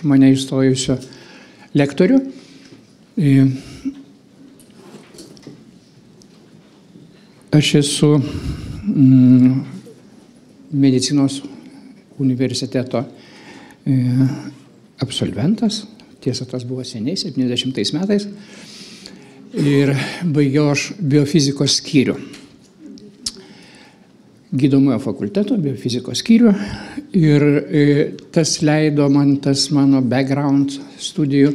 mane įstojusio lektorių. Aš esu medicinos universiteto absolventas, tiesa, tas buvo seniai, 70 metais, ir baigiau aš biofizikos skyrių. Gydomojo fakulteto biofizikos skyrių ir tas leido man, tas mano background studijų,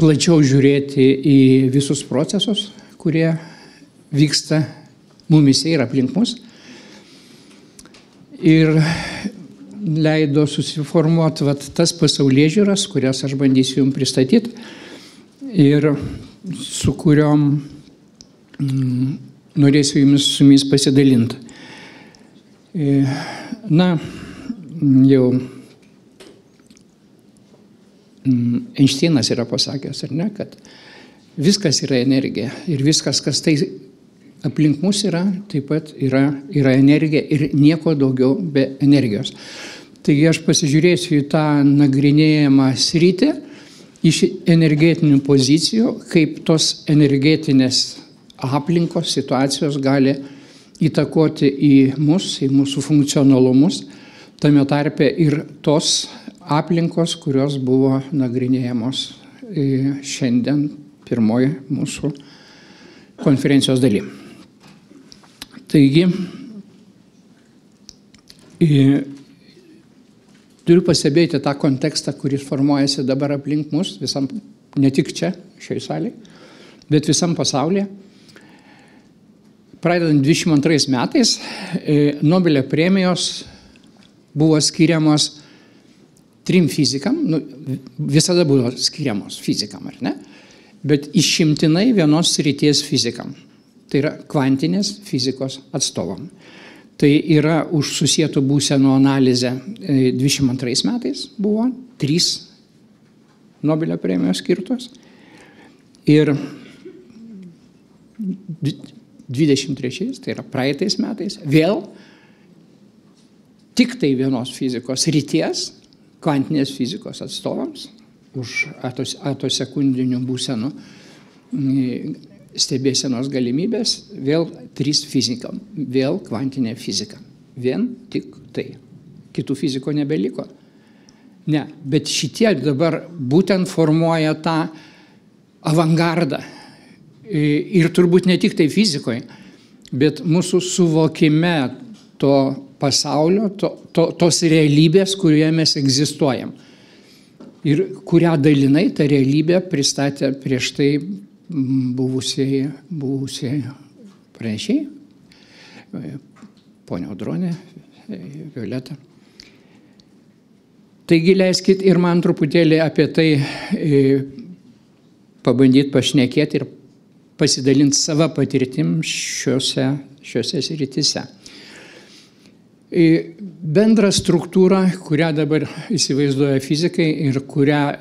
plačiau žiūrėti į visus procesus, kurie vyksta mumise ir aplink mus. Ir leido susiformuoti tas pasaulėžiūras, kurias aš bandysiu jums pristatyti ir su kuriom norėsiu su jumis pasidalinti. Na, jau Einšteinas yra pasakęs, ar ne, kad viskas yra energija ir viskas, kas tai aplink mus yra, taip pat yra energija ir nieko daugiau be energijos. Taigi aš pasižiūrėsiu į tą nagrinėjimą sritį iš energetinių pozicijų, kaip tos energetinės aplinkos situacijos gali įtakoti į mus, į mūsų funkcionalumus, tame tarpe ir tos aplinkos, kurios buvo nagrinėjamos šiandien pirmoji mūsų konferencijos daly. Taigi, turiu pastebėti tą kontekstą, kuris formuojasi dabar aplink mus, visam, ne tik čia, šioje salėje, bet visam pasaulyje. Pradedant 22 metais, Nobelio premijos buvo skiriamos 3 fizikam, visada buvo skiriamos fizikam, ar ne? Bet išimtinai vienos srities fizikam. Tai yra kvantinės fizikos atstovam. Tai yra už susietų būsenų analizę 22 metais buvo 3 Nobelio premijos skirtos. Ir 23, tai yra praeitais metais, vėl tik tai vienos fizikos ryties, kvantinės fizikos atstovams, už atosekundinių būsenų stebėsenos galimybės, vėl 3 fizikam, vėl kvantinė fizika. Vien tik tai. Kitų fiziko nebeliko. Ne, bet šitie dabar būtent formuoja tą avangardą. Ir turbūt ne tik tai fizikoje, bet mūsų suvokime to pasaulio, tos realybės, kurioje mes egzistuojam. Ir kurią dalinai tą realybę pristatė prieš tai buvusiai pranešėjai, ponia Audronė, Violeta. Taigi leiskit ir man truputėlį apie tai pabandyti pašnekėti ir pasidalinti savo patirtim šiose srityse. Bendra struktūra, kurią dabar įsivaizduoja fizikai ir kurią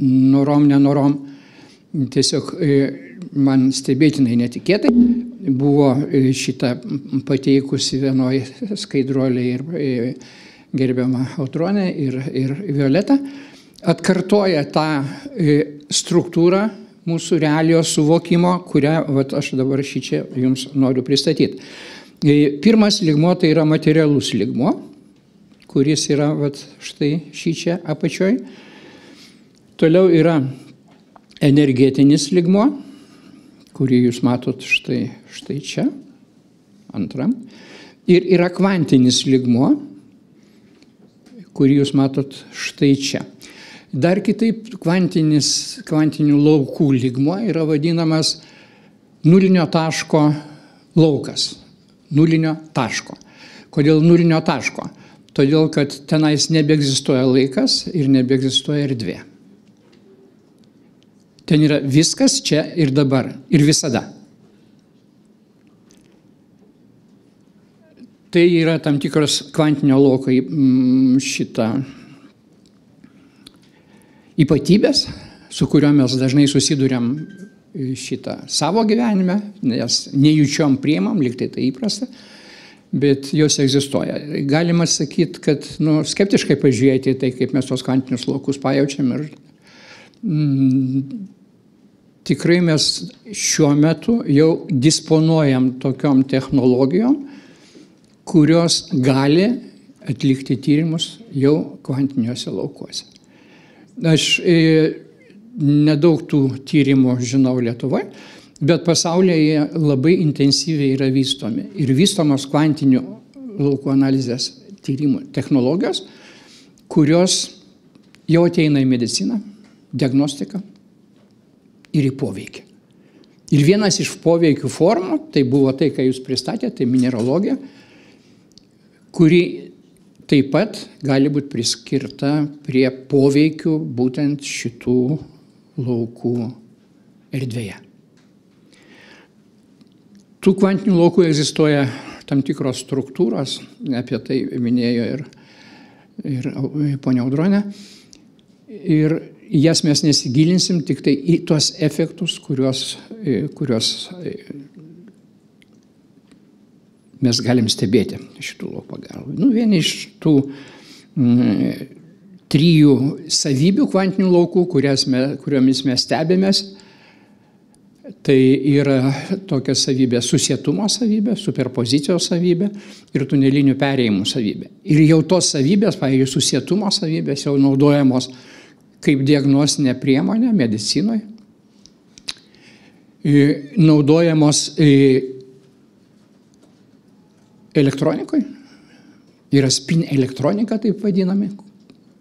nenorom, tiesiog man stebėtinai netikėtai buvo šitą pateikusi vienoje skaidruolėje ir gerbiama Audronė ir Violeta, atkartoja tą struktūrą mūsų realijos suvokimo, kurią aš dabar šičia jums noriu pristatyti. Pirmas lygmuo tai yra materialus lygmuo, kuris yra štai šičia apačioj. Toliau yra energetinis lygmuo, kurį jūs matot štai čia, antram. Ir yra kvantinis lygmuo, kurį jūs matot štai čia. Dar kitaip kvantinių laukų lygmuo yra vadinamas nulinio taško laukas. Nulinio taško. Kodėl nulinio taško? Todėl, kad tenais nebeegzistuoja laikas ir nebeegzistuoja erdvė. Ten yra viskas čia ir dabar ir visada. Tai yra tam tikros kvantinio lauko ypatybės, su kuriuo mes dažnai susiduriam savo gyvenime, nes nejučiom priimam, lyg tai įprasta, bet jos egzistuoja. Galima sakyti, kad skeptiškai pažiūrėti į tai, kaip mes tos kvantinius laukus pajaučiam ir tikrai mes šiuo metu jau disponuojam tokiom technologijom, kurios gali atlikti tyrimus jau kvantiniuose laukuose. Aš nedaug tų tyrimų žinau Lietuvoje, bet pasaulyje jie labai intensyviai yra vystomi. Ir vystomos kvantinių laukų analizės tyrimų technologijos, kurios jau ateina į mediciną, diagnostiką ir į poveikį. Ir vienas iš poveikių formų, tai buvo tai, ką jūs pristatėte, tai mineralogija, kuri taip pat gali būti priskirta prie poveikių būtent šitų laukų erdvėje. Tų kvantinių laukų egzistuoja tam tikros struktūros, apie tai minėjo ir ponia Audronė. Ir jas mes nesigilinsim, tik tai į tuos efektus, kuriuos mes galim stebėti šitų laukų pagalba. Vieni iš tų 3 savybių kvantinių laukų, kuriomis mes stebėmės, tai yra tokia savybė susietumo savybė, superpozicijos savybė ir tunelinių perėjimų savybė. Ir jau tos savybės, pavyzdžiui, susietumo savybės jau naudojamos kaip diagnostinė priemonė medicinoje, naudojamos elektronikoje, yra spin elektronika, taip vadinami,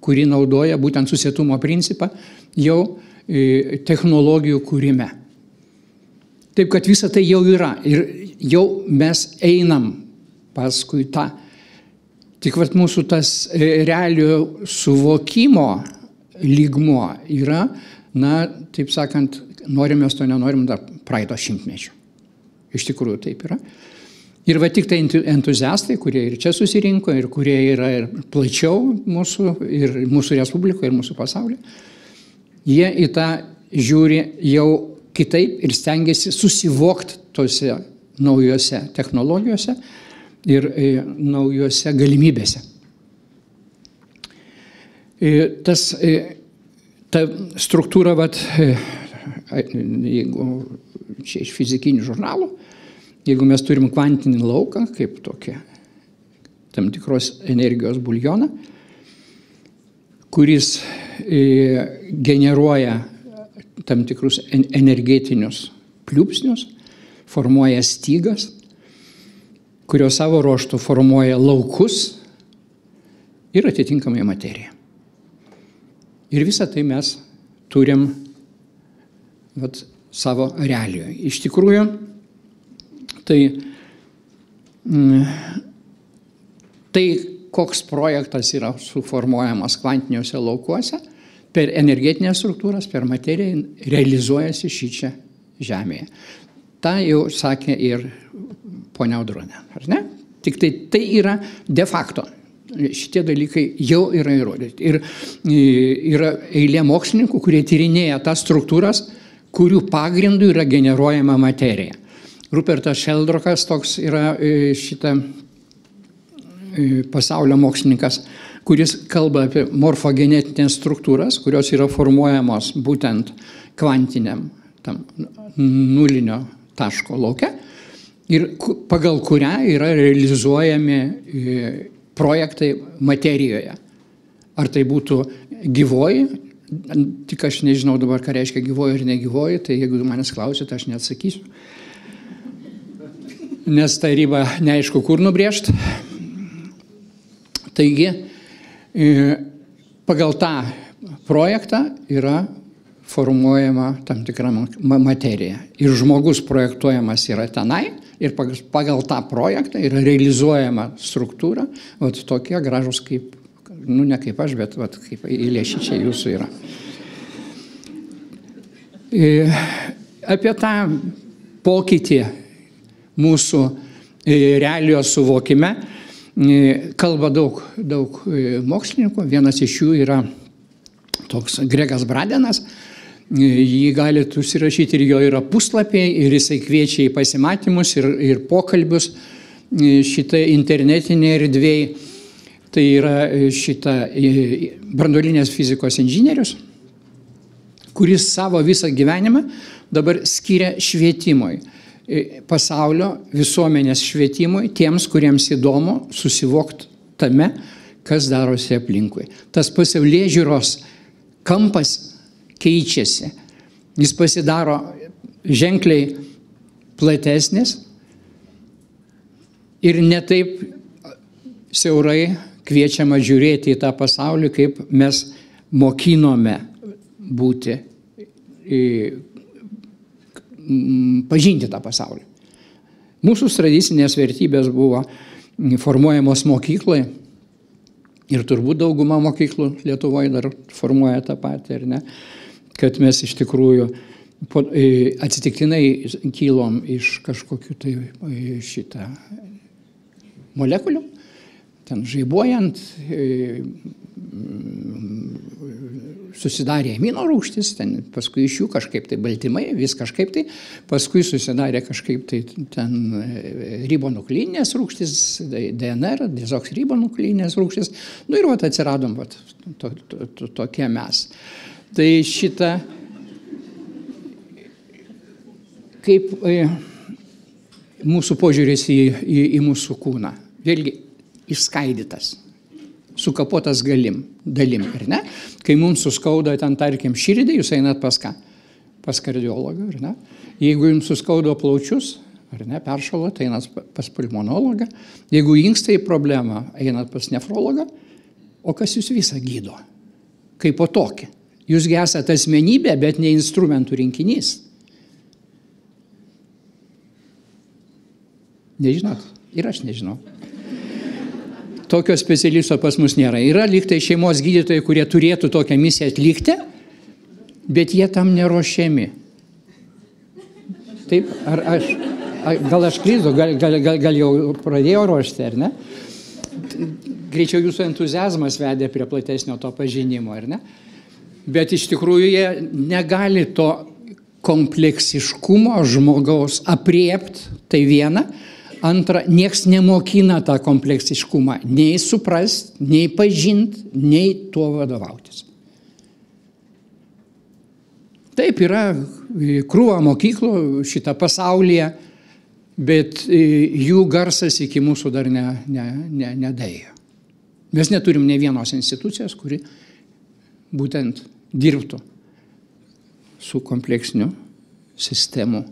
kuri naudoja būtent susietumo principą jau technologijų kūrime. Taip, kad visa tai jau yra ir jau mes einam paskui tą. Tik mūsų tas realiojo suvokimo lygmuo yra, taip sakant, norim mes to nenorim dar praeito šimtmečio. Iš tikrųjų taip yra. Ir tik tai entuziastai, kurie ir čia susirinko, ir kurie yra ir plačiau mūsų Respublikoje, ir mūsų pasaulyje, jie į tą žiūri jau kitaip ir stengiasi susivokti tose naujose technologijose ir naujose galimybėse. Ta struktūra, jeigu čia iš fizikinių žurnalų, jeigu mes turim kvantinį lauką, kaip tokia tam tikros energijos buljoną, kuris generuoja tam tikrus energetinius pliūpsnius, formuoja stygas, kurios savo ruožtu formuoja laukus ir atitinkamai materiją. Ir visą tai mes turim savo realijoje. Iš tikrųjų, tai koks projektas yra suformuojamas kvantiniuose laukuose, per energetinės struktūras, per materiją realizuojasi šičia Žemėje. Ta jau sakė ir ponia Audronė, ar ne? Tik tai yra de facto. Šitie dalykai jau yra įrodyti. Ir yra eilė mokslininkų, kurie tyrinėja tas struktūras, kurių pagrindų yra generuojama materija. Rupertas Šeldrokas toks yra šitą pasaulio mokslininkas, kuris kalba apie morfogenetinės struktūras, kurios yra formuojamos būtent kvantiniam tam nulinio taško lauke ir pagal kurią yra realizuojami projektai materijoje. Ar tai būtų gyvoji, tik aš nežinau dabar, ką reiškia gyvoji ir negyvoji, tai jeigu manęs klausite, aš neatsakysiu. Nes ta riba neaišku, kur nubrėžti. Taigi, pagal tą projektą yra formuojama tam tikra materija. Ir žmogus projektuojamas yra tenai ir pagal tą projektą yra realizuojama struktūra, tokie gražus kaip, ne kaip aš, bet kaip eilėšičiai jūsų yra. Apie tą pokytį mūsų realijos suvokime kalba daug mokslininkų. Vienas iš jų yra toks Gregas Bradenas. Jį galite užsirašyti ir jo yra puslapiai ir jisai kviečia į pasimatymus ir pokalbius šita internetinė erdvėje, tai yra šita branduolinės fizikos inžinierius, kuris savo visą gyvenimą dabar skiria švietimui, pasaulio visuomenės švietimui, tiems, kuriems įdomu susivokti tame, kas darosi aplinkui. Tas pasaulėžiūros kampas keičiasi. Jis pasidaro ženkliai platesnis ir netaip siaurai kviečiama žiūrėti į tą pasaulį, kaip mes mokinome būti, pažinti tą pasaulį. Mūsų tradicinės vertybės buvo formuojamos mokykloje ir turbūt dauguma mokyklų Lietuvoje dar formuoja tą patį, ar ne? Kad mes iš tikrųjų atsitiktinai kylom iš kažkokių tai šitą molekulių, ten žaibuojant, susidarė amino rūgštis, ten paskui iš jų kažkaip tai baltymai, vis kažkaip tai, paskui susidarė kažkaip tai ten ribonukleininės rūgštis, DNR, dezoksiribonukleininės rūgštis, nu ir vat atsiradom vat, tokie mes. Tai šitą, kaip mūsų požiūris į mūsų kūną, vėlgi išskaidytas, sukapotas dalim, ar ne? Kai mums suskauda ten, tarkim, širdį, jūs einat pas ką? Pas kardiologą, ar ne? Jeigu jums suskaudo plaučius, ar ne, peršalot, einat pas pulmonologą. Jeigu inkstai problemą, einat pas nefrologą. O kas jūs visą gydo? Kaip po tokį. Jūsgi esate asmenybė, bet ne instrumentų rinkinys. Nežinot? Ir aš nežinau. Tokio specialisto pas mus nėra. Yra lygtai šeimos gydytojai, kurie turėtų tokią misiją atlikti, bet jie tam neruošiami. Taip, gal aš klystu, gal jau pradėjau ruošti, ar ne? Greičiau jūsų entuziazmas vedė prie platesnio to pažinimo, ar ne? Bet iš tikrųjų jie negali to kompleksiškumo žmogaus apriepti, tai viena. Antra, nieks nemokina tą kompleksiškumą, nei suprast, nei pažint, nei tuo vadovautis. Taip, yra krūva mokyklų šitą pasaulyje, bet jų garsas iki mūsų dar nedaėjo. Mes neturim ne vienos institucijos, kuri būtent dirbtų su kompleksiniu sistemų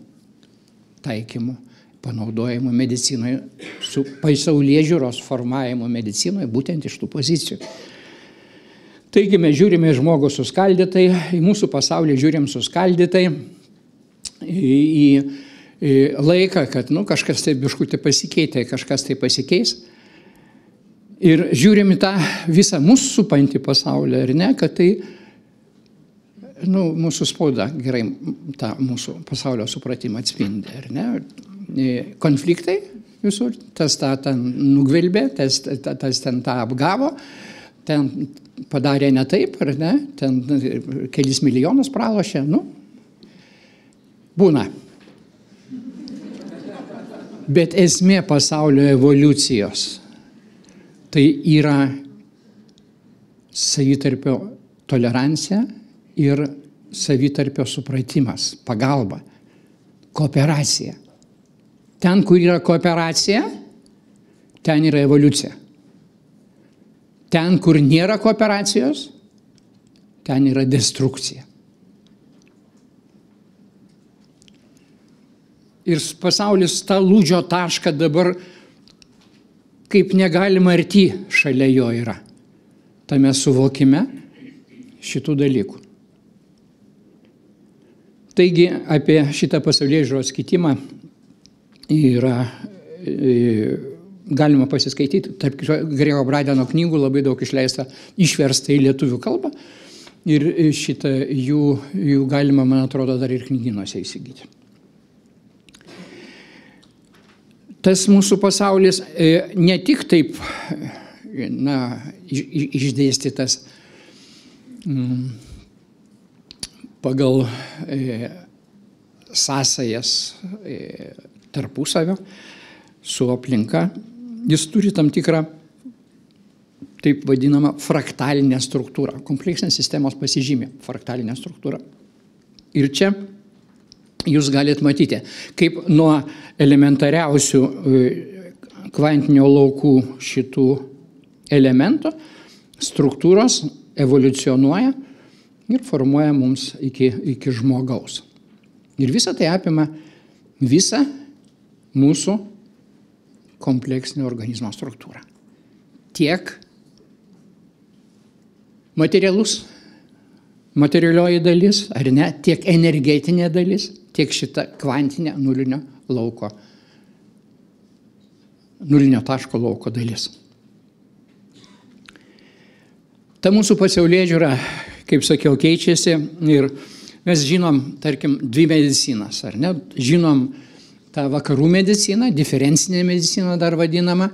taikymu, panaudojimu medicinoje, su pasaulėžiūros formavimu medicinoje, būtent iš tų pozicijų. Taigi mes žiūrime į žmogų suskaldytai, į mūsų pasaulį žiūrim suskaldytai, į laiką, kad kažkas tai biškutį pasikeitė, kažkas tai pasikeis. Ir žiūrim į tą visą mūsų supantį pasaulį, ar ne, kad tai mūsų spauda gerai tą mūsų pasaulio supratimą atspindi, ar ne? Konfliktai visur, tas tą ten nugvelbė, tas ten tą apgavo, ten padarė ne taip, ar ne, ten kelis milijonus pralošė, būna. Bet esmė pasaulio evoliucijos tai yra savitarpio tolerancija ir savitarpio supratimas, pagalba, kooperacija. Ten, kur yra kooperacija, ten yra evoliucija. Ten, kur nėra kooperacijos, ten yra destrukcija. Ir pasaulis tą lūžio tašką dabar kaip negalima arti šalia jo yra. Tame suvokime šitų dalykų. Taigi apie šitą pasaulėžiūros kitimą yra galima pasiskaityti. Tarp Grego Bradeno knygų labai daug išleista, išversta į lietuvių kalbą. Ir šitą jų galima, man atrodo, dar ir knygynuose įsigyti. Tas mūsų pasaulis ne tik taip išdėstytas pagal sąsajas tarpusavio su aplinka, jis turi tam tikrą, taip vadinamą, fraktalinę struktūrą. Kompleksinės sistemos pasižymė fraktalinę struktūrą. Ir čia jūs galite matyti, kaip nuo elementariausių kvantinio laukų šitų elementų struktūros evoliucionuoja ir formuoja mums iki žmogaus. Ir visa tai apima visą mūsų kompleksinio organizmo struktūrą. Tiek materialioji dalis, ar ne, tiek energetinė dalis, tiek šita kvantinė nulinio taško lauko dalis. Ta mūsų pasaulėžiūra, kaip sakiau, keičiasi ir mes žinom, tarkim, dvi medicinas, ar ne? Žinom tą vakarų mediciną, diferencinė medicina dar vadinama,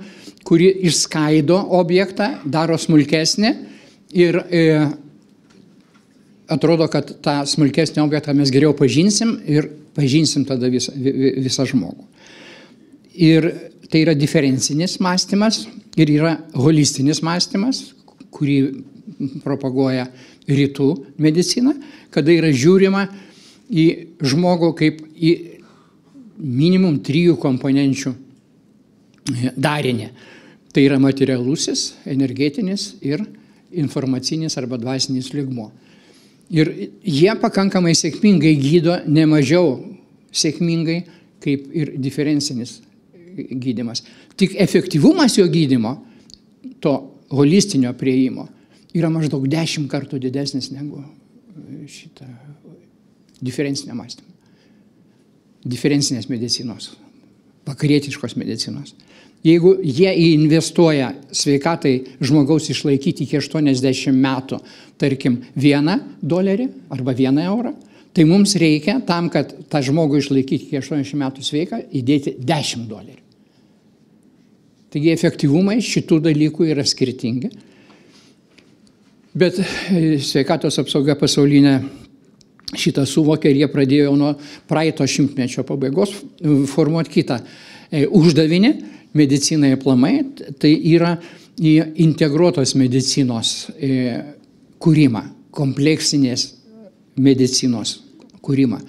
kuri išskaido objektą, daro smulkesnį ir atrodo, kad tą smulkesnį objektą mes geriau pažinsim ir pažinsim tada visą žmogų. Ir tai yra diferencinis mąstymas ir yra holistinis mąstymas, kurį propaguoja rytų medicina, kada yra žiūrima į žmogų kaip į minimum 3 komponenčių darinį. Tai yra materialusis, energetinis ir informacinis arba dvasinis lygmuo. Ir jie pakankamai sėkmingai gydo, ne mažiau sėkmingai kaip ir diferencinis gydymas. Tik efektyvumas jo gydymo, to holistinio prieimo, yra maždaug 10 kartų didesnis negu šitą diferencinio mąstymo. Diferencinės medicinos, vakarietiškos medicinos. Jeigu jie investuoja sveikatai žmogaus išlaikyti iki 80 metų, tarkim, $1 arba €1, tai mums reikia tam, kad tą žmogų išlaikyti iki 80 metų sveiką, įdėti $10. Taigi efektyvumai šitų dalykų yra skirtingi. Bet sveikatos apsauga pasaulinė šitą suvokė ir jie pradėjo nuo praeito šimtmečio pabaigos formuoti kitą uždavinį medicinai aplamai, tai yra integruotos medicinos kūrimą, kompleksinės medicinos kūrimą,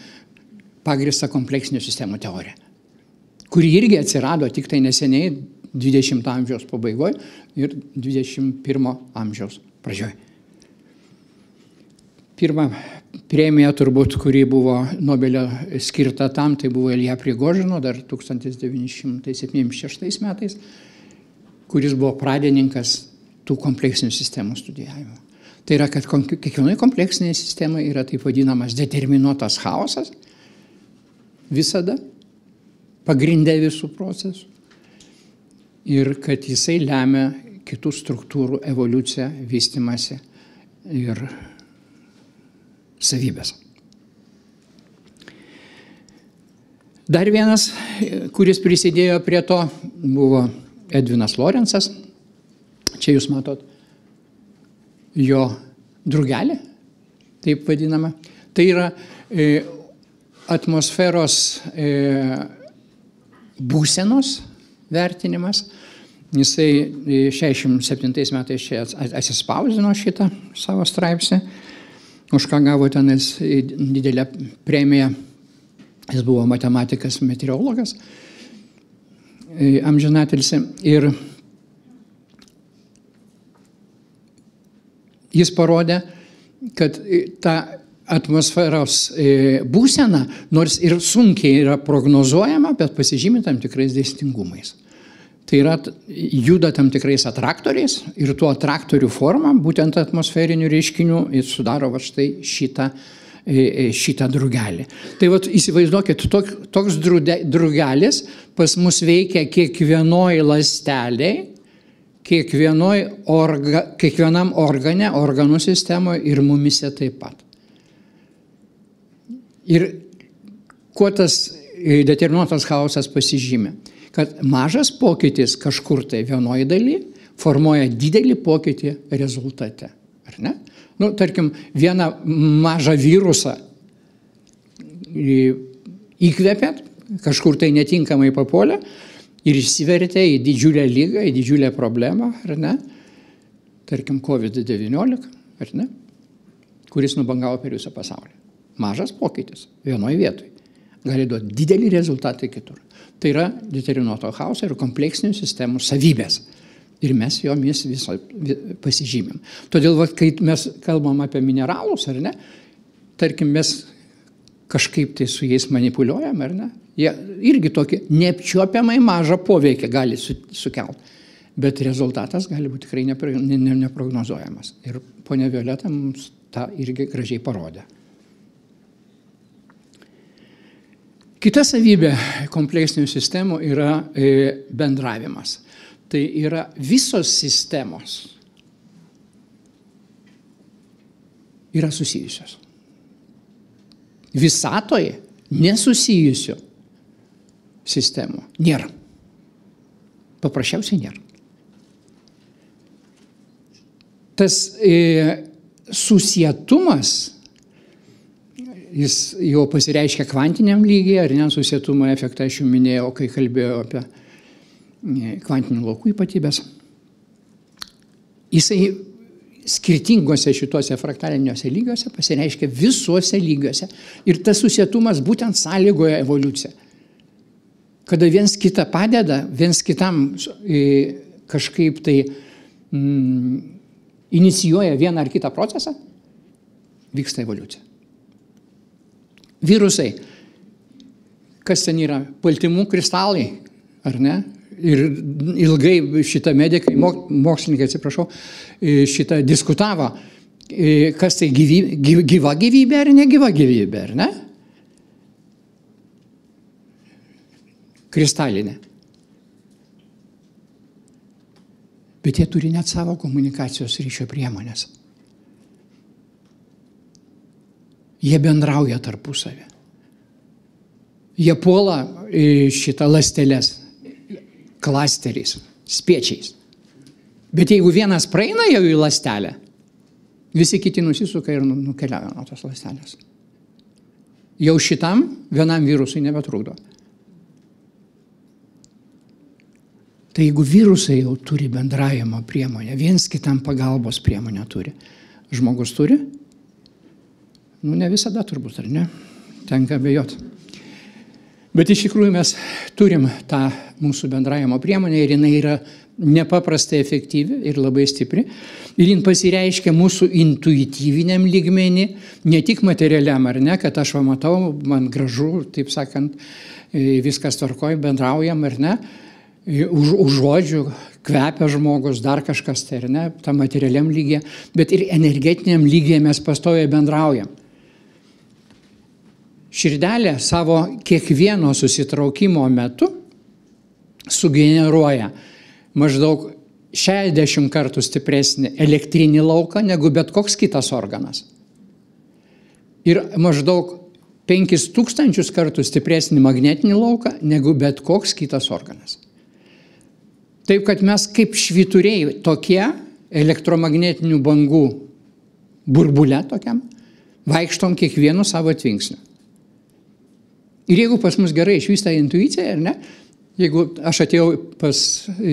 pagrįstą kompleksinių sistemų teoriją, kuri irgi atsirado tik tai neseniai 20 amžiaus pabaigoje ir 21 amžiaus pradžioje. Pirma premija turbūt, kuri buvo Nobelio skirta tam, tai buvo Ilja Prigožino dar 1976 metais, kuris buvo pradininkas tų kompleksinių sistemų studijavimo. Tai yra, kad kiekvienoje kompleksinėje sistemoje yra taip vadinamas determinuotas chaosas, visada, pagrindė visų procesų, ir kad jisai lemia kitų struktūrų evoliuciją, vystymąsi ir savybės. Dar vienas, kuris prisidėjo prie to, buvo Edvinas Lorenzas. Čia jūs matot jo drugelį, taip vadinama. Tai yra atmosferos būsenos vertinimas. Jisai 67 metais čia atsispausdino šitą savo straipsnį, už ką gavo tenais didelę premiją. Jis buvo matematikas, meteorologas, amžinatilsį. Ir jis parodė, kad ta atmosferos būsena, nors ir sunkiai yra prognozuojama, bet pasižymi tam tikrais dėsningumais. Tai yra, juda tam tikrais atraktoriais ir tų atraktorių forma, būtent atmosferinių reiškinių, jis sudaro va štai šitą drugelį. Tai va, įsivaizduokit, toks drugelis pas mus veikia kiekvienoj ląstelėj, kiekvienam organe, organų sistemoje ir mumise taip pat. Ir kuo tas determinuotas chaosas pasižymė? Kad mažas pokytis kažkur tai vienoje daly formuoja didelį pokytį rezultate. Ar ne? Nu, tarkim, vieną mažą virusą įkvėpėt, kažkur tai netinkamai papuolė, ir išsivertė į didžiulę lygą, į didžiulę problemą, ar ne? Tarkim, COVID-19, ar ne? Kuris nubangavo per visą pasaulį. Mažas pokytis vienoje vietoje gali duoti didelį rezultatą kitur. Tai yra determinuoto chaoso ir kompleksinių sistemų savybės. Ir mes jomis viso pasižymėm. Todėl, kai mes kalbam apie mineralus, ar ne, tarkim, mes kažkaip tai su jais manipuliuojam, ar ne, jie irgi tokį neapčiuopiamai mažą poveikį gali sukelti. Bet rezultatas gali būti tikrai neprognozuojamas. Ir ponia Violeta mums tą irgi gražiai parodė. Kita savybė kompleksinių sistemų yra bendravimas. Tai yra visos sistemos yra susijusios. Visatoje nesusijusių sistemų nėra. Paprasčiausiai nėra. Tas susietumas, jis jau pasireiškia kvantiniam lygyje, ar ne, susietumo efektą aš jau minėjau, kai kalbėjau apie kvantinių laukų ypatybės. Jisai skirtingose šituose fraktaliniuose lygiuose pasireiškia visuose lygiuose. Ir tas susietumas būtent sąlygoja evoliuciją. Kada viens kitą padeda, viens kitam kažkaip tai inicijuoja vieną ar kitą procesą, vyksta evoliucija. Virusai, kas ten yra? Baltymų kristalai, ar ne? Ir ilgai šitą medikai, mokslininkai, atsiprašau, šitą diskutavo, kas tai gyva gyvybė ar negyva gyvybė, ar ne? Kristalinė. Bet jie turi net savo komunikacijos ryšio priemonės. Jie bendrauja tarpusavį. Jie puola šitą ląsteles klasteriais, spiečiais. Bet jeigu vienas praeina jau į ląstelę, visi kiti nusisuka ir nukeliauja nuo tos ląstelės. Jau šitam vienam virusui nebetrukdo. Tai jeigu virusai jau turi bendravimo priemonę, viens kitam pagalbos priemonę turi, žmogus turi? Nu, ne visada turbūt, ar ne? Tenka abejoti. Bet iš tikrųjų mes turim tą mūsų bendravimo priemonę ir jinai yra nepaprastai efektyvi ir labai stipri. Ir jin pasireiškia mūsų intuityviniam lygmenį, ne tik materialiam, ar ne, kad aš matau, man gražu, taip sakant, viskas tvarkoj, bendraujam, ar ne, už žodžių kvepia žmogus, dar kažkas, tai ar ne, tam materialiam lygyje, bet ir energetiniam lygyje mes pastoviai bendraujam. Širdelė savo kiekvieno susitraukimo metu sugeneruoja maždaug 60 kartų stipresnį elektrinį lauką negu bet koks kitas organas. Ir maždaug 5000 kartų stipresnį magnetinį lauką negu bet koks kitas organas. Taip, kad mes kaip švyturiai tokie elektromagnetinių bangų burbule tokiam vaikštom kiekvienu savo tvinksniu. Ir jeigu pas mus gerai išvysta intuicija, ar ne, jeigu aš atėjau pas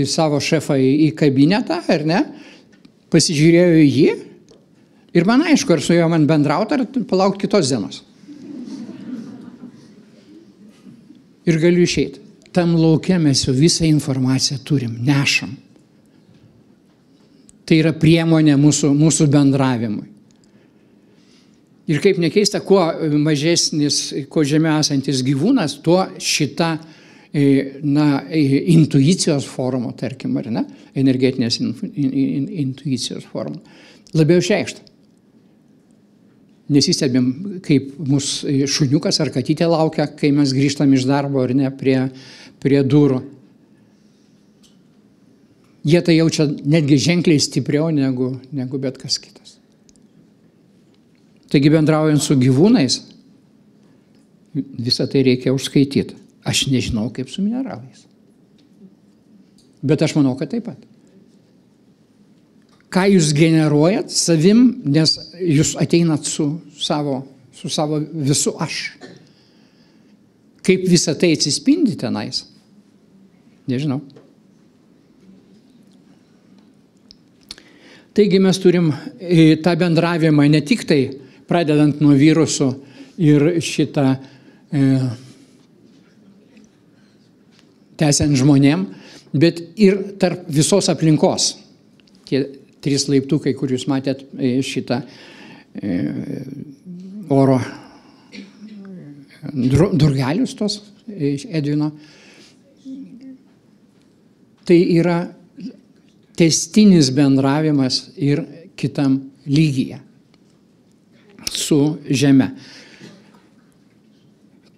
savo šefą į kabinetą, ar ne, pasižiūrėjau į jį ir man aišku, ar su juo man bendrauti, ar palaukti kitos dienos. Ir galiu išeiti. Tam lauke mes jau visą informaciją turim, nešam. Tai yra priemonė mūsų bendravimui. Ir kaip nekeista, kuo mažesnis, kuo žemiau esantis gyvūnas, tuo šita intuicijos forma, tarkim, ar ne, energetinės intuicijos forma, labiau išreikšta. Nesistebim, kaip mūsų šuniukas ar katytė laukia, kai mes grįžtam iš darbo ar ne prie durų. Jie tai jaučia netgi ženkliai stipriau negu bet kas kitas. Taigi bendraujant su gyvūnais, visą tai reikia užskaityti. Aš nežinau, kaip su mineralais. Bet aš manau, kad taip pat. Ką jūs generuojat savim, nes jūs ateinat su savo visu aš. Kaip visą tai atsispindi tenais. Nežinau. Taigi mes turim tą bendravimą ne tik tai pradedant nuo virusų ir šitą tęsiant žmonėm, bet ir tarp visos aplinkos. Tie 3 laiptukai, kur jūs matėt šitą oro durgelius tos iš Edvino, tai yra tęstinis bendravimas ir kitam lygyje su Žeme.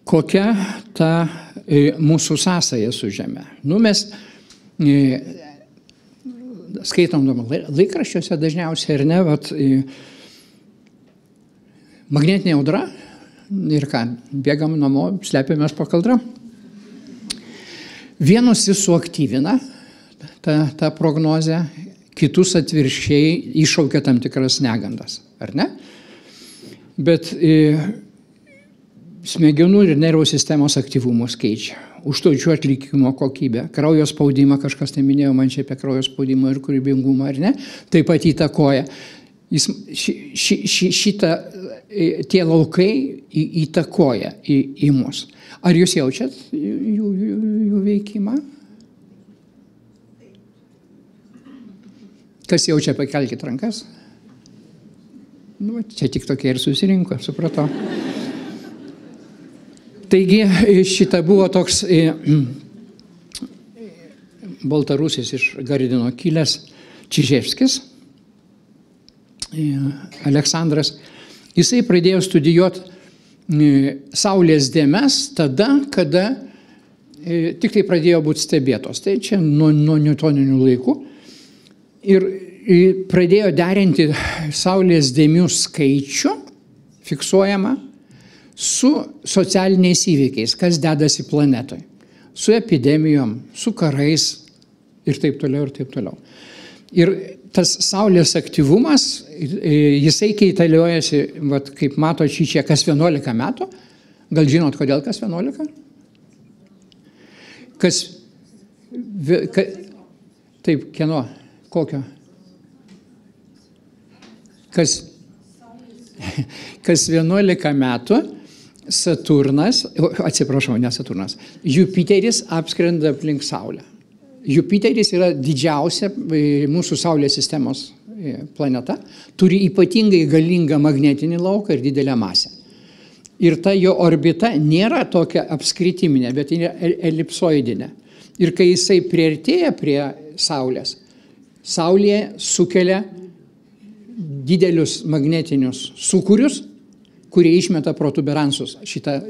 Kokia ta mūsų sąsaja su Žeme? Mes skaitom laikraščiuose dažniausiai, ar ne, magnetinė audra ir ką, bėgam namo, slepiamės po kaldra. Vienus jis suaktyvina, ta prognozė, kitus atvirkščiai iššaukia tam tikras negandas, ar ne? Bet smegenų ir nervų sistemos aktyvumus keičia, užduočių atlikimo kokybę, kraujo spaudimą, kažkas tai minėjo man čia apie kraujo spaudimą ir kūrybingumą, ar ne? Taip pat įtakoja. Tie laukai įtakoja į mus. Ar jūs jaučiat jų veikimą? Kas jaučia, pakelkit rankas. Čia tik tokie ir susirinko, supratau. Taigi šita buvo toks baltarusis iš Gardino kilęs Čiževskis, Aleksandras. Jisai pradėjo studijuoti Saulės dėmes tada, kada tik tai pradėjo būti stebėtos. Tai čia nuo niutoninių laikų. Ir pradėjo derinti Saulės dėmių skaičių, fiksuojama, su socialiniais įvykiais, kas dedasi planetoje, su epidemijom, su karais ir taip toliau, ir taip toliau. Ir tas Saulės aktyvumas, jisai keitaliojasi, kaip mato čia, kas 11 metų. Gal žinot, kodėl kas 11? Taip, kieno? Kokio? Kas 11 metų Saturnas, atsiprašau, ne Saturnas, Jupiteris apskrenda aplink Saulę. Jupiteris yra didžiausia mūsų Saulės sistemos planeta, turi ypatingai galingą magnetinį lauką ir didelę masę. Ir ta jo orbita nėra tokia apskritiminė, bet yra elipsoidinė. Ir kai jisai priartėja prie Saulės, Saulė sukelia didelius magnetinius sūkurius, kurie išmeta protuberansus, šitą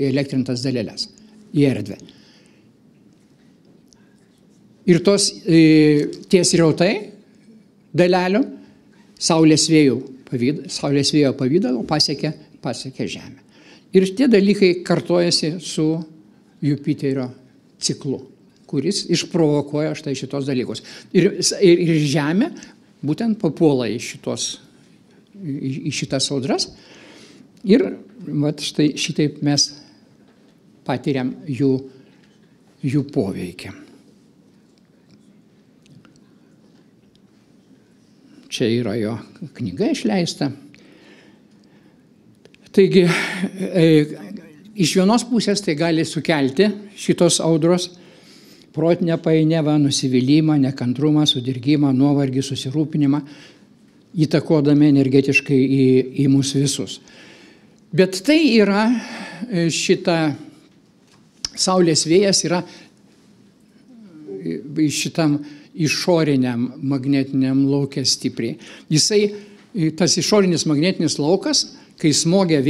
elektrintas dalelės į erdvę. Ir tie srautai dalelių Saulės vėjo pavidalo pasiekia Žemę. Ir tie dalykai kartojasi su Jupiterio ciklu, kuris išprovokuoja štai šitos dalykus. Ir Žemė būtent papuola į šitas audras. Ir štai šitaip mes patiriam jų poveikį. Čia yra jo knyga išleista. Taigi, iš vienos pusės tai gali sukelti šitos audros protinę painiavą, nusivylimą, nekantrumą, sudirgimą, nuovargį, susirūpinimą, įtakodami energetiškai į mus visus. Bet tai yra šita Saulės vėjas yra šitam išoriniam magnetiniam lauke stipriai. Tas išorinis magnetinis laukas, kai smogia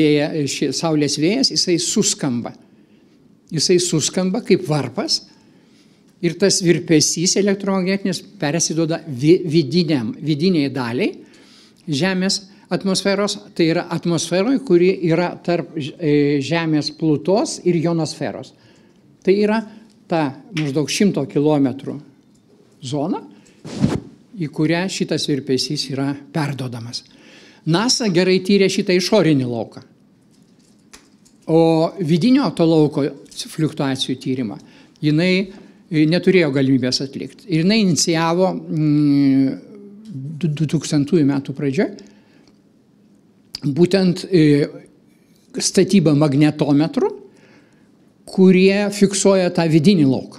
Saulės vėjas, jisai suskamba. Jisai suskamba kaip varpas ir tas virpesys elektromagnetinis persiduoda vidiniai daliai Žemės atmosferos, tai yra atmosferoje, kuri yra tarp Žemės plutos ir ionosferos. Tai yra ta maždaug 100 km zona, į kurią šitas virpesys yra perduodamas. NASA gerai tyrė šitą išorinį lauką, o vidinio to lauko fliuktuacijų tyrimą jinai neturėjo galimybės atlikti. Ir jinai inicijavo 2000 metų pradžioje būtent statybą magnetometrų, kurie fiksuoja tą vidinį lauką,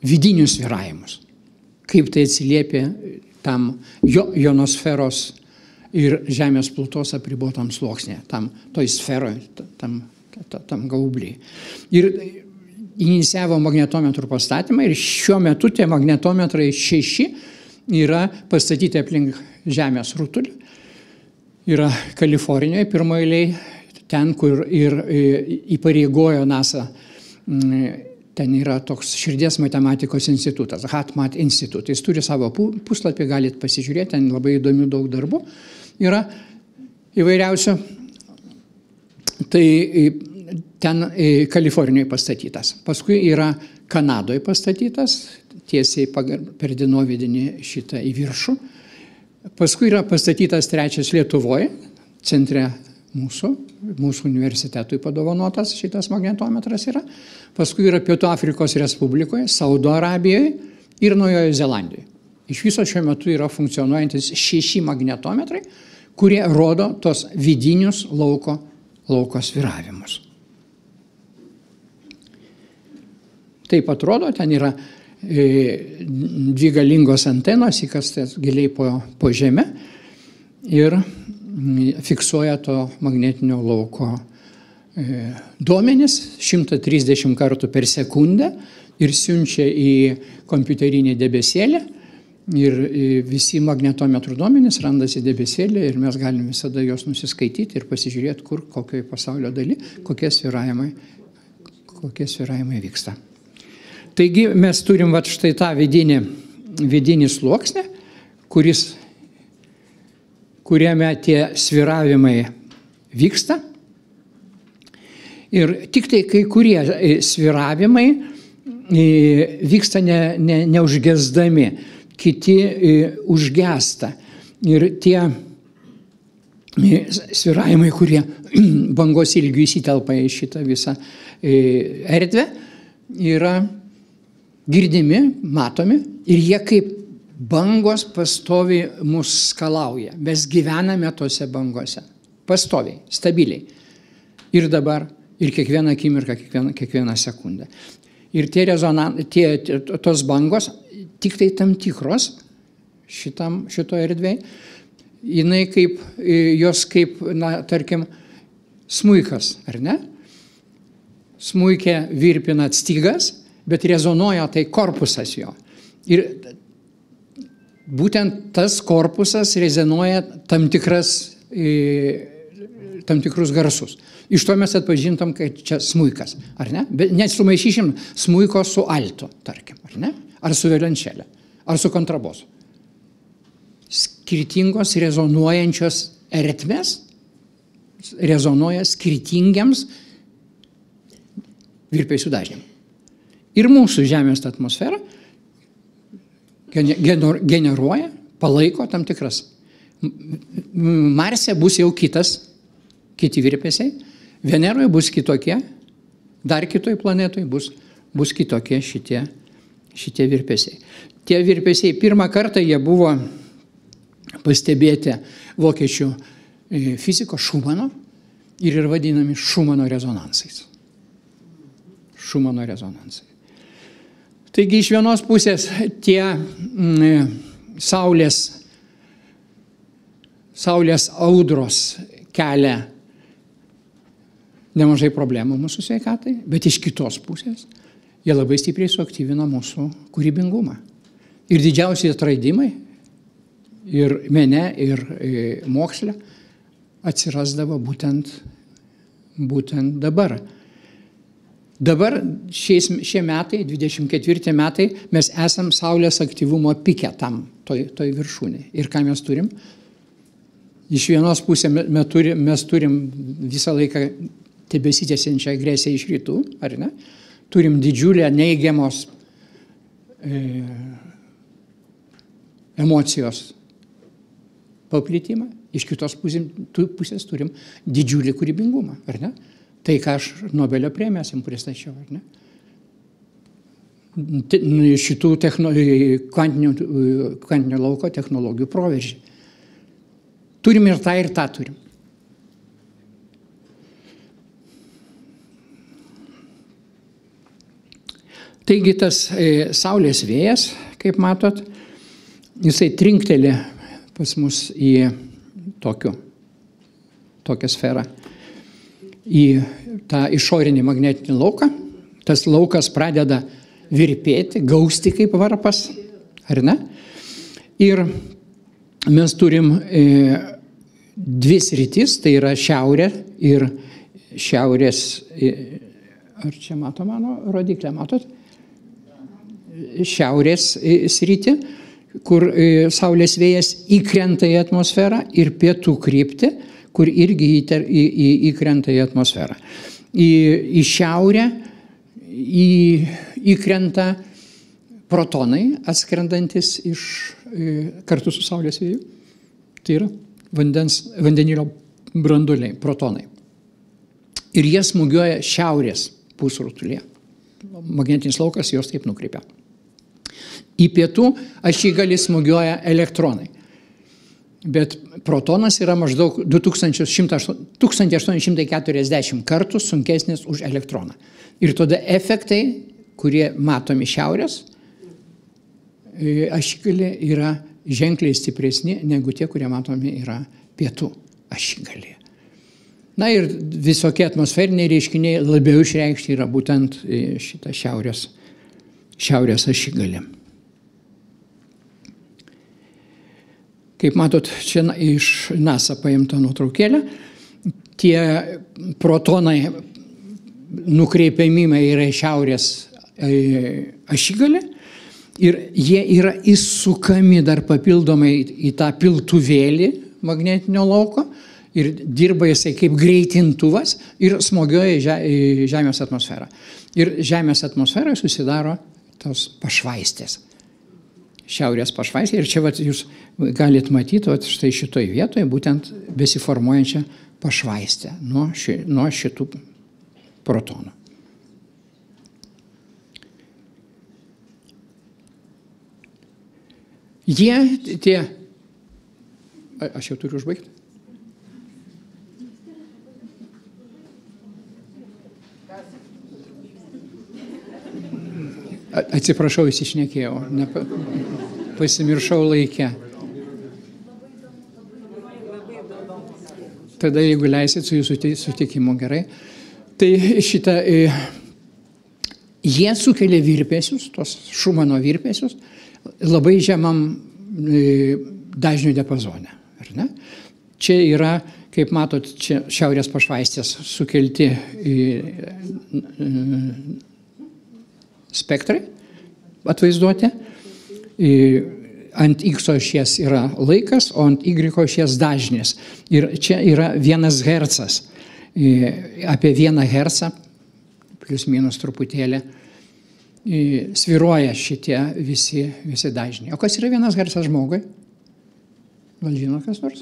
vidinius svyravimus. Kaip tai atsiliepia tam ionosferos ir Žemės plutos apribotam sluoksnė, toj sferoje, tam gaubliai. Ir inicijavo magnetometrų pastatymą ir šiuo metu tie magnetometrai 6 yra pastatyti aplink Žemės rutulį. Yra Kalifornijoje pirmoje eilėje, ten, kur ir įpareigojo NASA, ten yra toks širdies matematikos institutas, HatMat institut. Jis turi savo puslapį, galite pasižiūrėti, ten labai įdomių daug darbų yra įvairiausių. Tai ten Kalifornijoje pastatytas. Paskui yra Kanadoje pastatytas, tiesiai per dinovidinį šitą į viršų. Paskui yra pastatytas 3 Lietuvoje, centre mūsų universitetui padovanotas šitas magnetometras yra. Paskui yra Pietų Afrikos Respublikoje, Saudo Arabijoje ir Naujojoje Zelandijoje. Iš viso šiuo metu yra funkcionuojantis 6 magnetometrai, kurie rodo tos vidinius lauko svyravimus. Taip atrodo, ten yra 2 galingos antenos įkastas giliai po žemę ir fiksuoja to magnetinio lauko duomenis 130 kartų per sekundę ir siunčia į kompiuterinį debesėlį ir visi magnetometrų duomenys randasi debesėlį ir mes galime visada juos nusiskaityti ir pasižiūrėti, kur, kokioje pasaulio daly, kokie svyravimai vyksta. Taigi mes turim štai tą vidinį sluoksnį, kuriame tie svyravimai vyksta. Ir tik tai kai kurie svyravimai vyksta neužgesdami, kiti užgesta. Ir tie svyravimai, kurie bangos ilgių įsitelpa į šitą visą erdvę, yra girdimi, matomi ir jie kaip bangos pastoviai mus skalauja. Mes gyvename tose bangose. Pastoviai, stabiliai. Ir dabar, ir kiekvieną akimirką, kiekvieną sekundę. Ir tos bangos, tik tai tam tikros šito erdvėje, jos kaip, tarkim, smuikas, ar ne? Smuikė virpina stygas, bet rezonuoja tai korpusas jo. Ir būtent tas korpusas rezonuoja tam tikrus garsus. Iš to mes atpažintam, kad čia smuikas, ar ne? Bet net sumaišyšim smuiko su altu, tarkim, ar ne? Ar su violončele, ar su kontrabosu. Skirtingos rezonuojančios ertmės rezonuoja skirtingiams virpesių dažniam. Ir mūsų Žemės atmosfera generuoja, palaiko tam tikras. Marse bus jau kiti virpesiai, Veneroje bus kitokie, dar kitoj planetoje bus kitokie šitie virpesiai. Tie virpesiai pirmą kartą jie buvo pastebėti vokiečių fiziko Šumano ir vadinami Šumano rezonansais. Taigi iš vienos pusės tie saulės audros kelia nemažai problemų mūsų sveikatai, bet iš kitos pusės jie labai stipriai suaktyvina mūsų kūrybingumą. Ir didžiausi atradimai ir mene, ir moksle atsirasdavo būtent dabar. Dabar šie metai, 24 metai, mes esam Saulės aktyvumo pike toj viršūnė. Ir ką mes turim? Iš vienos pusės mes turim visą laiką tebesitęsiančią agresiją iš rytų, ar ne? Turim didžiulę neigiamos emocijos paplitimą, iš kitos pusės turim didžiulį kūrybingumą, ar ne? Tai, ką aš Nobelio premiją pristačiau, ar ne? šitų kvantinio lauko technologijų proveržį. Turim ir tą turim. Taigi tas Saulės vėjas, kaip matot, jisai trinkteli pas mus į tokią sferą, į tą išorinį magnetinį lauką. Tas laukas pradeda virpėti, gausti kaip varpas, ar ne? Ir mes turim dvi sritis, tai yra šiaurė ir šiaurės, ar čia mato mano rodiklę, matot? Šiaurės sritį, kur Saulės vėjas įkrenta į atmosferą, ir pietų kryptį, kur irgi įkrenta į atmosferą. Į šiaurę įkrenta protonai, atskrendantis kartu su Saulės vėju. Tai yra vandenilio branduoliai, protonai. Ir jie smūgiuoja šiaurės pusrutulyje. Magnetinis laukas jos taip nukreipia. Į pietų ašigalį smūgiuoja elektronai. Bet protonas yra maždaug 1840 kartų sunkesnis už elektroną. Ir tada efektai, kurie matomi šiaurės ašigalį, yra ženkliai stipresni negu tie, kurie matomi yra pietų ašigalį. Na ir visokie atmosferiniai reiškiniai labiau išreikšti yra būtent šitą šiaurės ašigalį. Kaip matot, čia iš NASA paimta nuotraukėlė, tie protonai nukreipiamai yra į šiaurės ašigalį ir jie yra įsukami dar papildomai į tą piltuvėlį magnetinio lauko ir dirba jisai kaip greitintuvas ir smogioja į Žemės atmosferą. Ir Žemės atmosferoje susidaro tos pašvaistės. Šiaurės pašvaistė. Ir čia jūs galite matyti štai šitoj vietoje būtent besiformuojančią pašvaistę nuo šitų protonų. Aš jau turiu užbaigti? Atsiprašau, įsišnekėjau, pasimiršau laikę. Tada, jeigu leisit, su jūsų sutikimu, gerai. Tai jie sukelia virpesius, tos Šumano virpesius, labai žemam dažnių diapazone. Ar ne? Čia yra, kaip matot, čia šiaurės pašvaistės sukelti spektrai atvaizduoti. Ant X ašies yra laikas, o ant Y ašies dažnis. Ir čia yra 1 hercas. Apie 1 hercą, plius minus truputėlį, sviruoja šitie visi dažniai. O kas yra 1 hercas žmogui? Gal žino kas nors?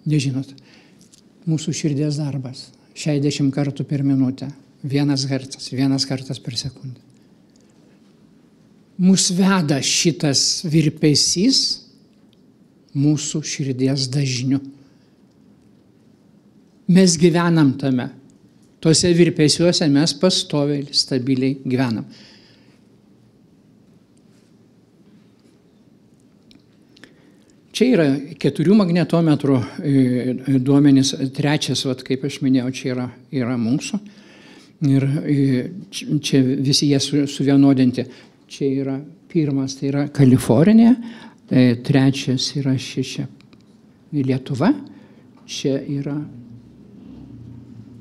Nežinot. Mūsų širdies darbas. 60 kartų per minutę. 1 hercas, 1 kartas per sekundę. Mūsų veda šitas virpesys mūsų širdies dažniu. Mes gyvenam tame. Tuose virpesiuose mes pastoviai, stabiliai gyvenam. Čia yra 4 magnetometrų duomenys. 3, kaip aš minėjau, čia yra mūsų. Ir čia visi jie suvienodinti. Čia yra 1, tai yra Kalifornija, 3 yra Lietuva, čia yra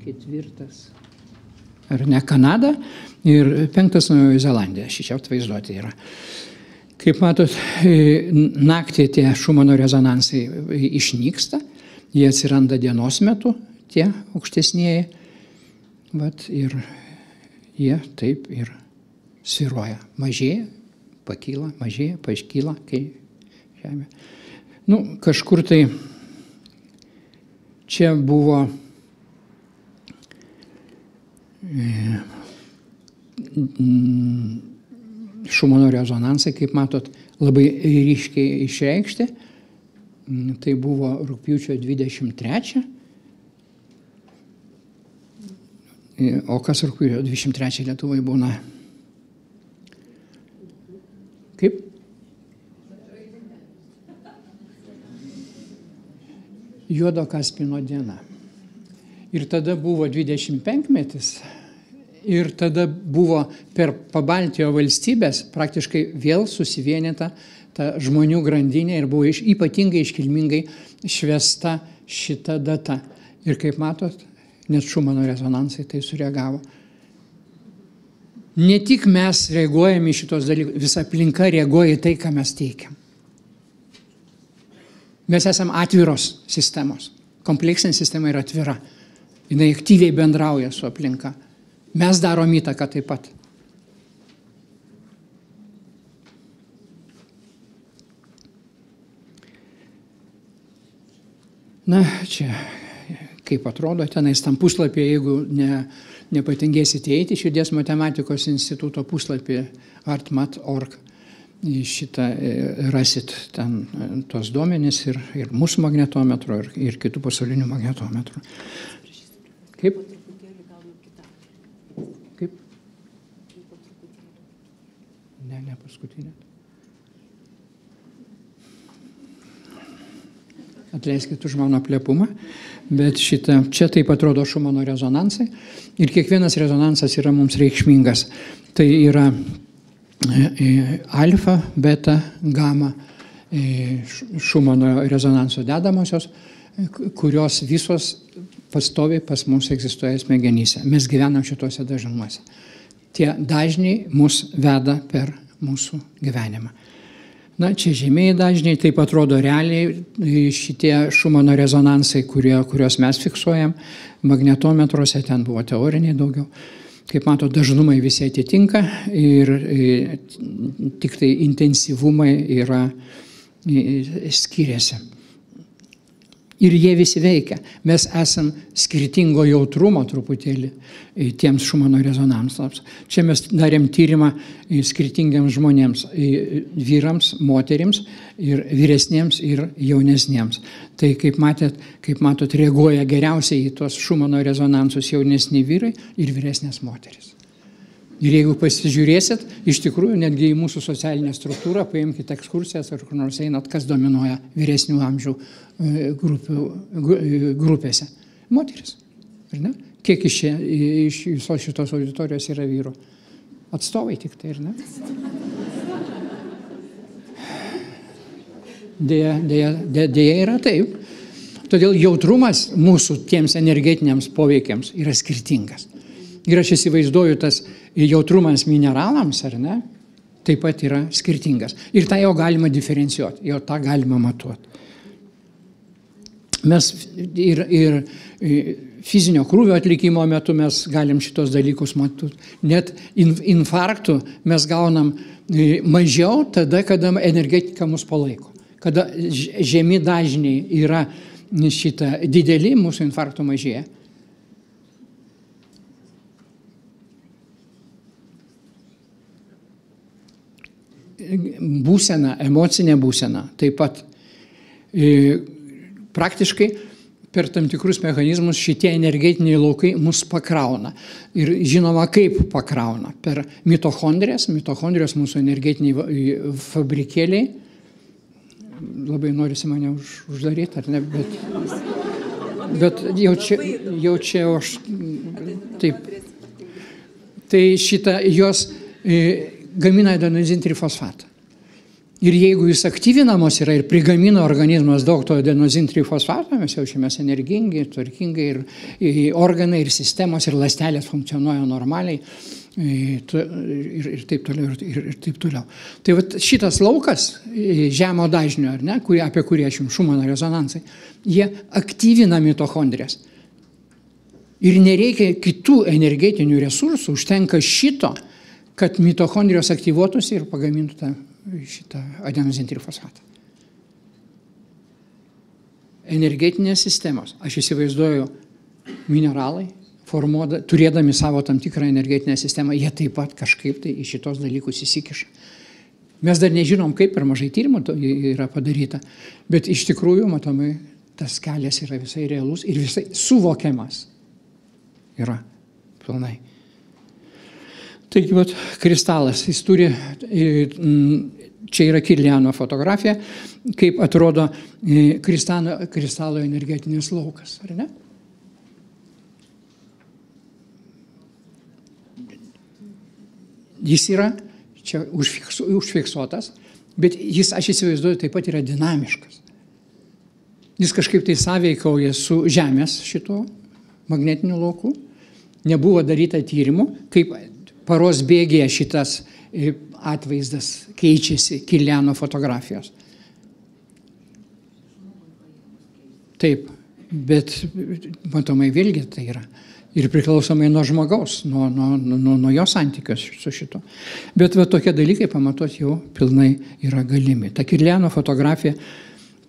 4, ar ne, Kanada, ir 5 Naujoji Zelandija, šičia atvaizduoti yra. Kaip matot, naktį tie Šumano rezonansai išnyksta, jie atsiranda dienos metu, tie aukštesnieji, ir jie taip ir sviruoja, mažėja, pakyla, mažėja, pakyla, kai Žemė. Kažkur tai čia buvo Šumano rezonansai, kaip matot, labai ryškiai išreikšti. Tai buvo rugpjūčio 23. O kas rugpjūčio 23 Lietuvoje būna? Kaip? Juodo Kaspino diena. Ir tada buvo 25-metis. Ir tada buvo per Pabaltijo valstybės praktiškai vėl susivienyta ta žmonių grandinė ir buvo ypatingai iškilmingai švęsta šita data. Ir kaip matot, net Šumano rezonansai tai sureagavo. Ne tik mes reaguojame į šitos dalykus, visa aplinka reaguoja į tai, ką mes teikiam. Mes esame atviros sistemos. Kompleksinė sistema yra atvira. Jinai aktyviai bendrauja su aplinka. Mes darom įtaką taip pat. Na, čia kaip atrodo tenais tam puslapį, jeigu nepatingėsite eiti, Širdies matematikos instituto puslapį artmat.org. Šitą rasit ten tos duomenys ir mūsų magnetometro, ir kitų pasaulinių magnetometrų. Kaip? Kaip? Ne, paskutinė. Atleiskit už mano plepumą, bet čia taip atrodo Šumano rezonansai ir kiekvienas rezonansas yra mums reikšmingas. Tai yra alfa, beta, gama Šumano rezonanso dedamosios, kurios visos pastoviai pas mus egzistuoja smegenyse. Mes gyvenam šituose dažniuose. Tie dažniai mus veda per mūsų gyvenimą. Na, čia žemieji dažniai, taip atrodo realiai šitie Šumano rezonansai, kuriuos mes fiksuojam. Magnetometruose ten buvo teoriniai daugiau. Kaip mato, dažnumai visi atitinka ir tik tai intensyvumai yra skiriasi. Ir jie visi veikia. Mes esam skirtingo jautrumo truputėlį tiems Šumano rezonansams. Čia mes darėm tyrimą skirtingiams žmonėms, vyrams, moterims, ir vyresniems, ir jaunesniems. Tai kaip matot, reaguoja geriausiai į tuos Šumano rezonansus jaunesni vyrai ir vyresnės moteris. Ir jeigu pasižiūrėsit, iš tikrųjų, netgi į mūsų socialinę struktūrą, paimkite ekskursijas ar kur nors einat, kas dominuoja vyresnių amžių grupėse. Moteris. Ar ne? Kiek iš visos šitos auditorijos yra vyrų? Atstovai tik tai, ar ne? Dėja yra taip. Todėl jautrumas mūsų tiems energetiniams poveikiams yra skirtingas. Ir aš įsivaizduoju, tas jautrumas mineralams, ar ne, taip pat yra skirtingas. Ir tą jau galima diferencijuoti, jau tą galima matuoti. Mes ir fizinio krūvio atlikimo metu mes galim šitos dalykus matuoti. Net infarktų mes gaunam mažiau tada, kada energetika mus palaiko. Kada žemi dažniai yra dideli, mūsų infarktų mažėja. Būsena, emocinė būsena, taip pat praktiškai per tam tikrus mechanizmus šitie energetiniai laukai mus pakrauna. Ir žinoma, kaip pakrauna? Per mitochondrijas mūsų energetiniai fabrikėliai. Labai norisi mane uždaryti, ar ne? Bet jau čia aš taip. Tai jos gamina adenozintrifosfatą. Ir jeigu jis aktyvinamos yra ir prigamino organizmas daug to adenozintrifosfato, mes jaučiamės energingi, tvarkingai, ir organai, ir sistemos, ir ląstelės funkcionuoja normaliai, ir taip toliau, ir taip toliau. Tai vat šitas laukas, žemo dažnio, ar ne, apie kurį aš jums Šumano rezonansai, jie aktyvina mitochondrijas. Ir nereikia kitų energetinių resursų, užtenka šito, kad mitochondrijos aktyvuotųsi ir pagamintų šitą adenozintrifosfatą. Energetinės sistemos, aš įsivaizduoju, mineralai, turėdami savo tam tikrą energetinę sistemą, jie taip pat kažkaip tai į šitos dalykus įsikiša. Mes dar nežinom, kaip, per mažai tyrimų yra padaryta, bet iš tikrųjų, matomai, tas kelias yra visai realus ir visai suvokiamas yra pilnai. Taigi, vat, kristalas, jis turi, čia yra Kirliano fotografija, kaip atrodo kristalo energetinis laukas, ar ne? Jis yra čia užfiksuotas, bet jis, aš įsivaizduoju, taip pat yra dinamiškas. Jis kažkaip tai sąveikauja su Žemės šito magnetiniu lauku. Nebuvo daryta tyrimų, kaip paros bėgėje šitas atvaizdas keičiasi Kirliano fotografijos. Taip, bet matomai vėlgi tai yra. Ir priklausomai nuo žmogaus, nuo jo santykios su šito. Bet va, tokie dalykai pamatuoti jau pilnai yra galimi. Ta Kirliano fotografija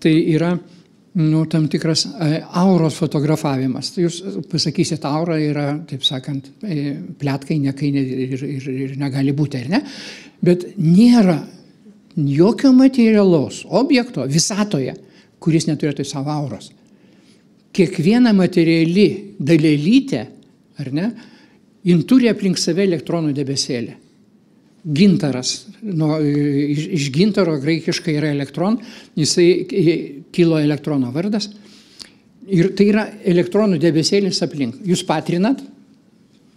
tai yra tam tikras auros fotografavimas. Tai jūs pasakysit, aura yra, taip sakant, pletkai, niekai ir negali būti, ar ne? Bet nėra jokio materialaus objekto visatoje, kuris neturėtų savo auros. Kiekviena materiali dalelytė, ar ne, jin turi aplink save elektronų debesėlį. Gintaras, iš gintaro graikiškai yra elektron, jisai kilo elektrono vardas. Ir tai yra elektronų debesėlis aplink. Jūs patrinat,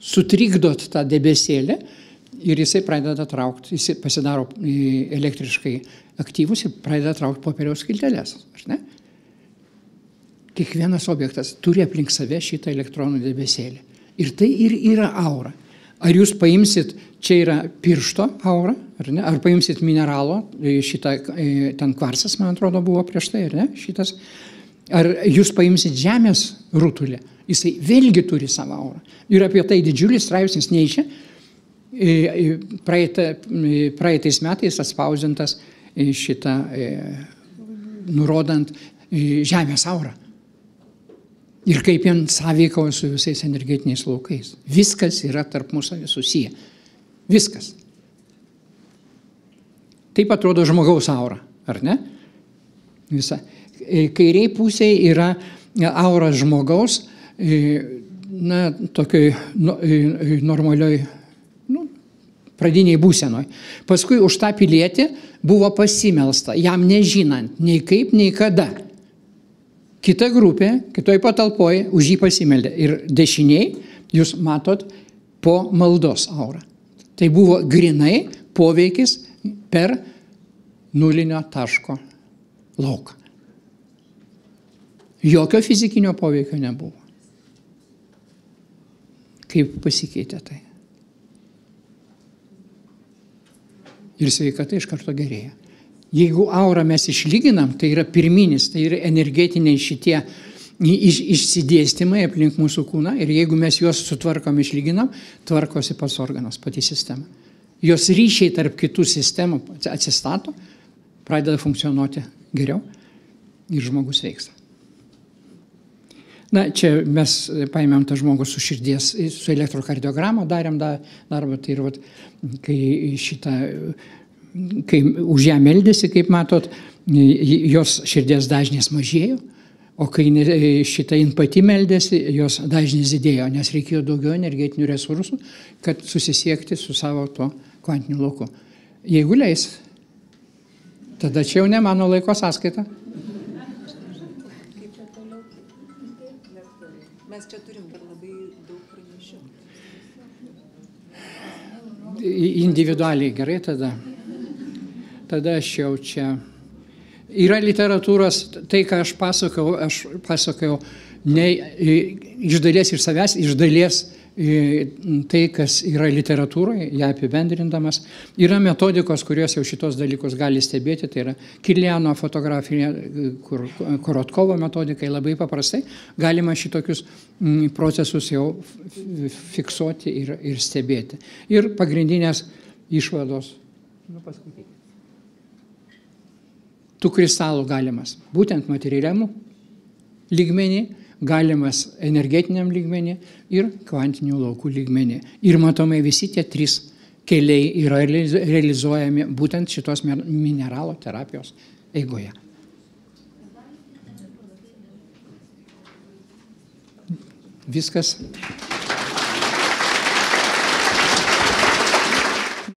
sutrikdot tą debesėlį ir jisai pradeda traukti, jisai pasidaro elektriškai aktyvus ir pradeda traukti popieriaus skilteles, ar ne? Kiekvienas objektas turi aplink save šitą elektronų debesėlį. Ir tai ir yra aura. Ar jūs paimsit, čia yra piršto aura, ar ne? Ar paimsit mineralo, šitą, ten kvarsas, man atrodo, buvo prieš tai, ar ne? Šitas. Ar jūs paimsit Žemės rutulį, jisai vėlgi turi savo aurą. Ir apie tai didžiulis straipsnis Nature, praeitais metais atspausdintas šitą, nurodant Žemės aurą. Ir kaip jie sąveikauja su visais energetiniais laukais. Viskas yra tarp mūsų susiję. Viskas. Taip atrodo žmogaus aura, ar ne? Visa. Kairiai pusėje yra aura žmogaus, tokioj normalioj, pradiniai būsenoj. Paskui už tą pilietį buvo pasimelsta, jam nežinant nei kaip, nei kada. Kita grupė, kitoj patalpoje už jį pasimeldė. Ir dešiniai jūs matot po maldos aurą. Tai buvo grinai poveikis per nulinio taško lauką. Jokio fizikinio poveikio nebuvo. Kaip pasikeitė tai? Ir sveikata iš karto gerėja. Jeigu aurą mes išlyginam, tai yra pirminis, tai yra energetiniai šitie išsidėstymai aplink mūsų kūną ir jeigu mes juos sutvarkom, išlyginam, tvarkosi pats organas, pati sistema. Jos ryšiai tarp kitų sistemų atsistato, pradeda funkcionuoti geriau ir žmogus sveiksta. Na, čia mes paėmėm tą žmogų su širdies, su elektrokardiograma, darėm darbą, tai ir kai šitą... Kai už ją meldėsi, kaip matot, jos širdies dažnis mažėjo, o kai šitą jin pati meldėsi, jos dažnis didėjo, nes reikėjo daugiau energetinių resursų, kad susisiekti su savo to kvantiniu lauku. Jeigu leis, tada čia jau ne mano laiko sąskaita. Kaip čia toliau? Mes čia turim dar labai daug pranešimų. Individualiai gerai tada. Tada aš jau čia. Yra literatūros, tai, ką aš pasakojau ne iš dalies iš savęs, iš dalies tai, kas yra literatūroje, ją apibendrindamas. Yra metodikos, kurios jau šitos dalykus gali stebėti, tai yra Kirliano fotografija, Korotkovo metodikai, labai paprastai galima šitokius procesus jau fiksuoti ir stebėti. Ir pagrindinės išvados. Paskutiniai. Tų kristalų galimas būtent materialiam lygmenį, galimas energetiniam lygmenį ir kvantinių laukų lygmenį. Ir matomai visi tie 3 keliai yra realizuojami būtent šitos mineralo terapijos eigoje. Viskas.